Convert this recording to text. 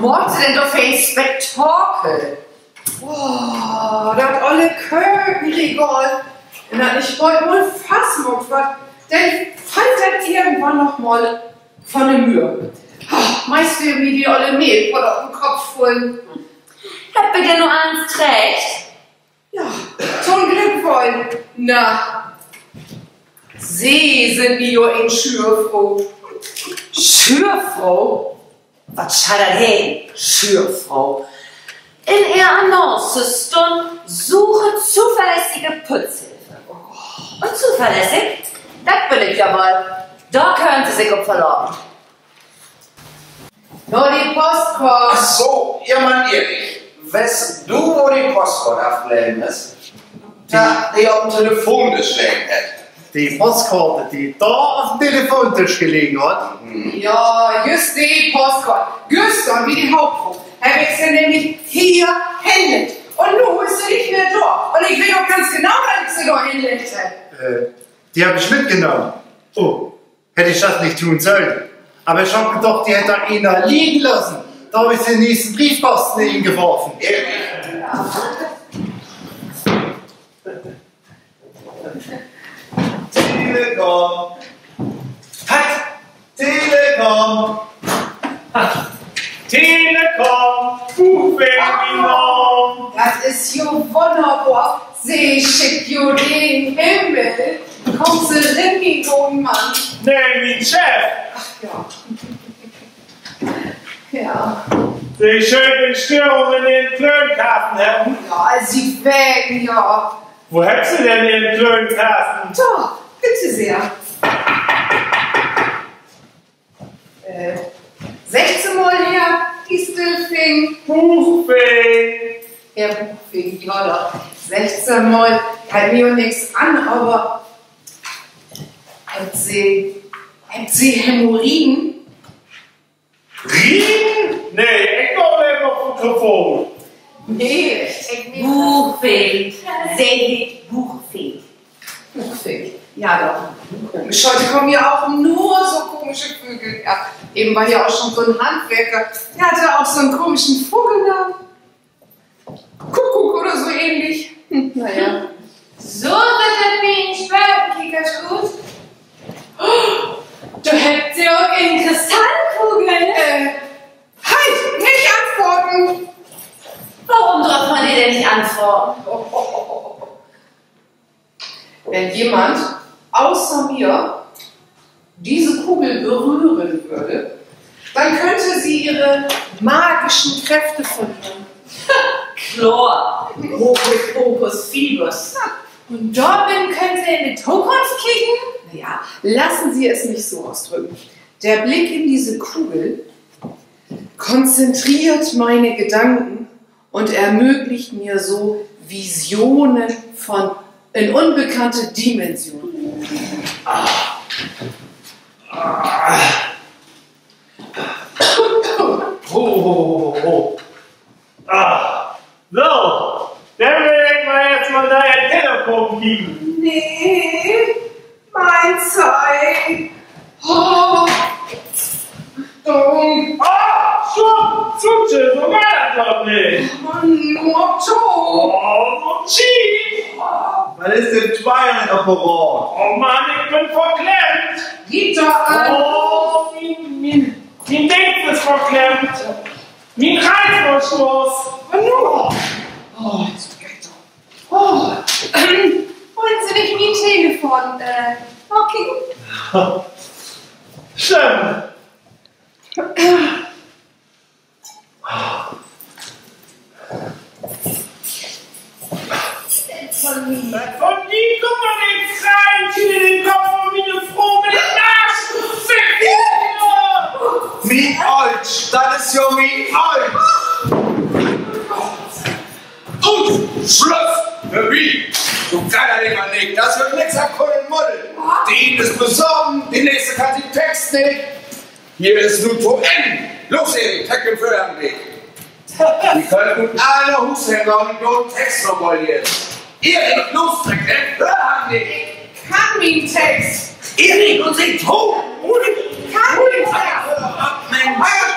morgen denn doch für ein Spektakel? Oh, das olle Kökenregal. Und das ich wollte wohl fassen, was. Denn fand das irgendwann noch mal von der Mühe. Meist wie die olle Mehl auf den Kopf holen. Habt ihr denn nur eins trägt? Ja, zum Glück wollen. Na, Sie sind wie jo in Schürfrau. Schürfrau? Was schall das hin? Schürfrau. In ihr Annonce stund, suche zuverlässige Putzhilfe. Und zuverlässig? Das will ich ja mal. Da können Sie sich um verloren. Nur die Postkarte. Ach so, ihr Mann Erich, weißt du, wo die Postkarte abgelegen ist? Da, die auf dem Telefon geschlagen hat. Die Postkarte, die da auf dem Telefontisch gelegen hat. Ja, just die Postkarte. Gestern wie die Hauptfrau. Habe ich sie nämlich hier händet. Und nun ist sie nicht mehr da. Und ich weiß auch ganz genau, dass ich sie da hinlegte. Die habe ich mitgenommen. Oh, hätte ich das nicht tun sollen. Aber ich habe gedacht, die hätte einer liegen lassen. Da habe ich sie in den nächsten Briefkasten hingeworfen. Telekom. Halt! Telekom. Telekom. Buchfähiger. Das ist jo wunderbar. Sie schickt jo den Himmel. Kommst du rein, mein jungen Mann? Nee, mein Chef. Ja. Ja. Die schönen Störungen in den Klönkasten haben. Ja, sie wägen ja. Wo hättest du denn den Klönkasten? Da, bitte sehr. 16 Mal her, Distelfing. Buchfähig. Herr Buchfing, ja doch. 16 Mal, kann mir nichts an, aber habt sie Hämorrhoiden? Rien? Nee, ich komme immer vom Telefon. Nee, ich nicht. Buchfink. Sehr Buchfink. Buchfing, ja doch. Komisch, heute kommen ja auch nur so komische Vögel. Ja, eben war ja auch schon so ein Handwerker, der hatte auch so einen komischen Vogelnamen. Kuckuck oder so ähnlich. Naja. So wird das wie ein Schwörkenkickerschut. Du hättest ja auch in Kristallkugeln. Halt, nicht antworten. Warum darf man dir denn nicht antworten? Wenn jemand außer mir diese Kugel berühren würde, dann könnte sie ihre magischen Kräfte verlieren. Chlor. Hokus Pokus Fibus. Und Dobbin könnte in die Zukunft kicken? Naja, lassen Sie es mich so ausdrücken. Der Blick in diese Kugel konzentriert meine Gedanken und ermöglicht mir so Visionen in unbekannte Dimensionen. So, dann will ich mal jetzt mal dein Telefon geben. Nee, mein Zeug. Oh, dumm. Zutsche, so war das doch nicht. Mann, Motto. Oh, so cheap. Was ist denn Apparat? Oh Mann, ich bin verklemmt. Gitter an. Oh, mein Ding ist verklemmt. Mein Reißverschluss. Oh, jetzt geht doch. Oh, wollen Sie nicht mein Telefon? Okay. Stimmt. Von die kommt man nichts rein, hier den Kopf wie eine Frau mit dem Arsch. Wie alt? Das ist ja wie alt. Und Schluss! Wie? Du kannst ja nicht mal nicht. Das wird nichts an Kohl und Muddel. Die eine ist besorgen, die nächste kann den Text nicht. Hier ist nun zu Ende. Los, Erik, Text im Förderweg. Die können alle Hushänger und den Text noch mal jetzt. Erik, los, Text im Förderweg. Kann mein Text. Erik, und singt hoch. Kann mein Text. Mensch.